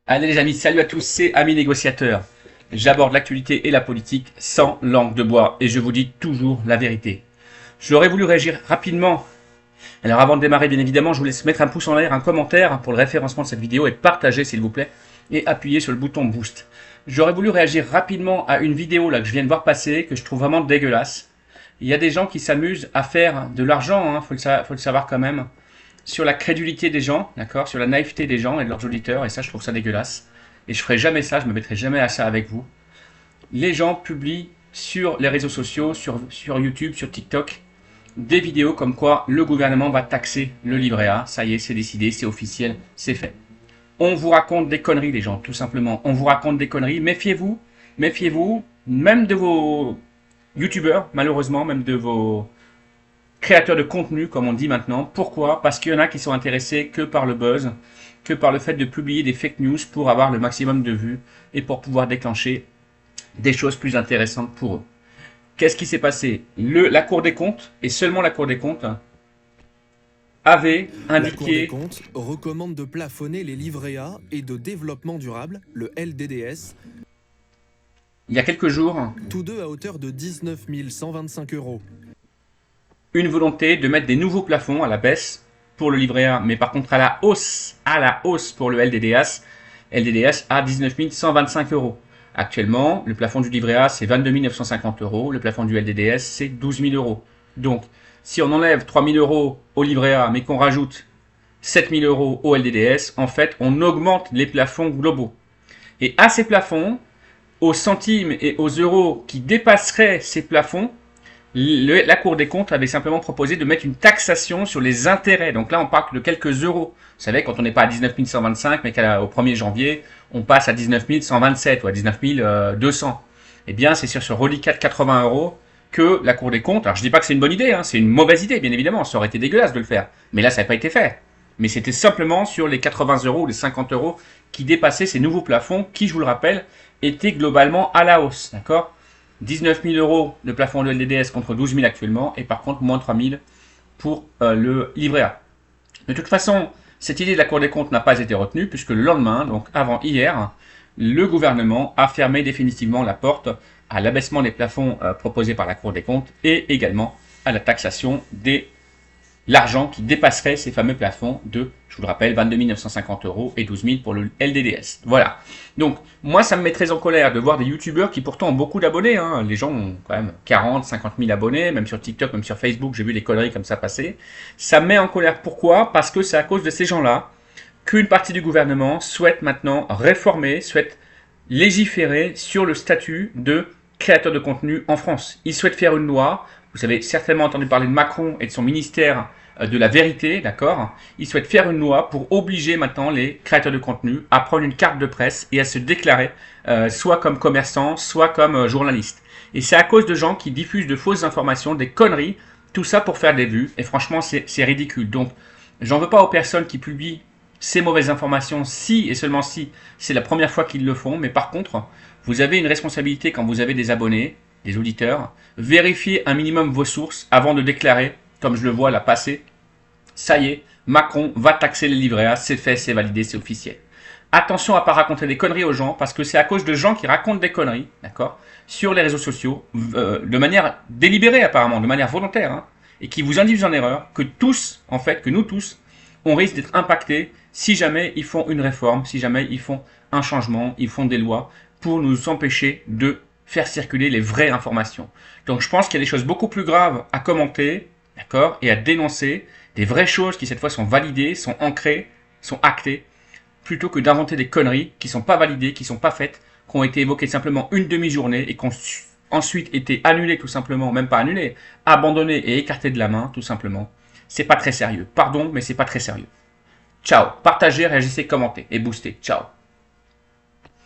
Allez les amis, salut à tous, c'est Ami Négociateur. J'aborde l'actualité et la politique sans langue de bois et je vous dis toujours la vérité. J'aurais voulu réagir rapidement. Alors avant de démarrer, bien évidemment, je vous laisse mettre un pouce en l'air, un commentaire pour le référencement de cette vidéo et partager s'il vous plaît et appuyer sur le bouton boost. J'aurais voulu réagir rapidement à une vidéo là que je viens de voir passer que je trouve vraiment dégueulasse. Il y a des gens qui s'amusent à faire de l'argent, faut le savoir quand même, sur la crédulité des gens, d'accord, sur la naïveté des gens et de leurs auditeurs, et ça je trouve ça dégueulasse. Et je ferai jamais ça, je me mettrai jamais à ça avec vous. Les gens publient sur les réseaux sociaux, sur YouTube, sur TikTok, des vidéos comme quoi le gouvernement va taxer le livret A. Ça y est, c'est décidé, c'est officiel, c'est fait. On vous raconte des conneries les gens, tout simplement. On vous raconte des conneries, méfiez-vous, méfiez-vous, même de vos youtubeurs, malheureusement, même de vos créateurs de contenu, comme on dit maintenant. Pourquoi? Parce qu'il y en a qui sont intéressés que par le buzz, que par le fait de publier des fake news pour avoir le maximum de vues et pour pouvoir déclencher des choses plus intéressantes pour eux. Qu'est-ce qui s'est passé? La Cour des comptes, et seulement la Cour des comptes, avait indiqué... La Cour des comptes recommande de plafonner les livrets A et de développement durable, le LDDS, il y a quelques jours, tous deux à hauteur de 19 125 €. Une volonté de mettre des nouveaux plafonds à la baisse pour le livret A, mais par contre à la hausse pour le LDDS à 19 125 €. Actuellement, le plafond du livret A c'est 22 950 €, le plafond du LDDS c'est 12 000 €. Donc, si on enlève 3 000 € au livret A, mais qu'on rajoute 7 000 € au LDDS, en fait, on augmente les plafonds globaux. Et à ces plafonds, aux centimes et aux euros qui dépasseraient ces plafonds, la Cour des comptes avait simplement proposé de mettre une taxation sur les intérêts. Donc là, on parle de quelques euros. Vous savez, quand on n'est pas à 19 125, mais qu'au 1er janvier, on passe à 19 127 ou à 19 200. Eh bien, c'est sur ce reliquat de 80 € que la Cour des comptes, alors je dis pas que c'est une bonne idée, c'est une mauvaise idée, bien évidemment, ça aurait été dégueulasse de le faire. Mais là, ça n'a pas été fait. Mais c'était simplement sur les 80 € ou les 50 € qui dépassaient ces nouveaux plafonds qui, je vous le rappelle, étaient globalement à la hausse, d'accord? 19 000 € le plafond de LDDS contre 12 000 actuellement, et par contre moins 3 000 pour le livret A. De toute façon, cette idée de la Cour des comptes n'a pas été retenue, puisque le lendemain, donc avant hier, le gouvernement a fermé définitivement la porte à l'abaissement des plafonds proposés par la Cour des comptes, et également à la taxation de l'argent qui dépasserait ces fameux plafonds de, je vous le rappelle, 22 950 € et 12 000 pour le LDDS. Voilà. Donc, moi, ça me met très en colère de voir des youtubeurs qui pourtant ont beaucoup d'abonnés. Les gens ont quand même 40, 50 000 abonnés, même sur TikTok, même sur Facebook, j'ai vu des conneries comme ça passer. Ça me met en colère. Pourquoi? Parce que c'est à cause de ces gens-là qu'une partie du gouvernement souhaite maintenant réformer, souhaite légiférer sur le statut de créateur de contenu en France. Ils souhaitent faire une loi. Vous avez certainement entendu parler de Macron et de son ministère de la vérité, d'accord? Ils souhaitent faire une loi pour obliger maintenant les créateurs de contenu à prendre une carte de presse et à se déclarer soit comme commerçants, soit comme journalistes. Et c'est à cause de gens qui diffusent de fausses informations, des conneries, tout ça pour faire des vues. Et franchement, c'est ridicule. Donc, j'en veux pas aux personnes qui publient ces mauvaises informations si et seulement si c'est la première fois qu'ils le font. Mais par contre, vous avez une responsabilité quand vous avez des abonnés, des auditeurs. Vérifiez un minimum vos sources avant de déclarer, comme je le vois là passer, ça y est, Macron va taxer les livrets A, c'est fait, c'est validé, c'est officiel. Attention à ne pas raconter des conneries aux gens, parce que c'est à cause de gens qui racontent des conneries, d'accord, sur les réseaux sociaux, de manière délibérée apparemment, de manière volontaire, et qui vous induisent en erreur, que tous, en fait, que nous tous, on risque d'être impactés si jamais ils font une réforme, si jamais ils font un changement, ils font des lois pour nous empêcher de faire circuler les vraies informations. Donc je pense qu'il y a des choses beaucoup plus graves à commenter, d'accord, et à dénoncer, des vraies choses qui cette fois sont validées, sont ancrées, sont actées, plutôt que d'inventer des conneries qui sont pas validées, qui sont pas faites, qui ont été évoquées simplement une demi-journée et qui ont ensuite été annulées tout simplement, même pas annulées, abandonnées et écartées de la main tout simplement. C'est pas très sérieux. Pardon, mais c'est pas très sérieux. Ciao. Partagez, réagissez, commentez et boostez. Ciao.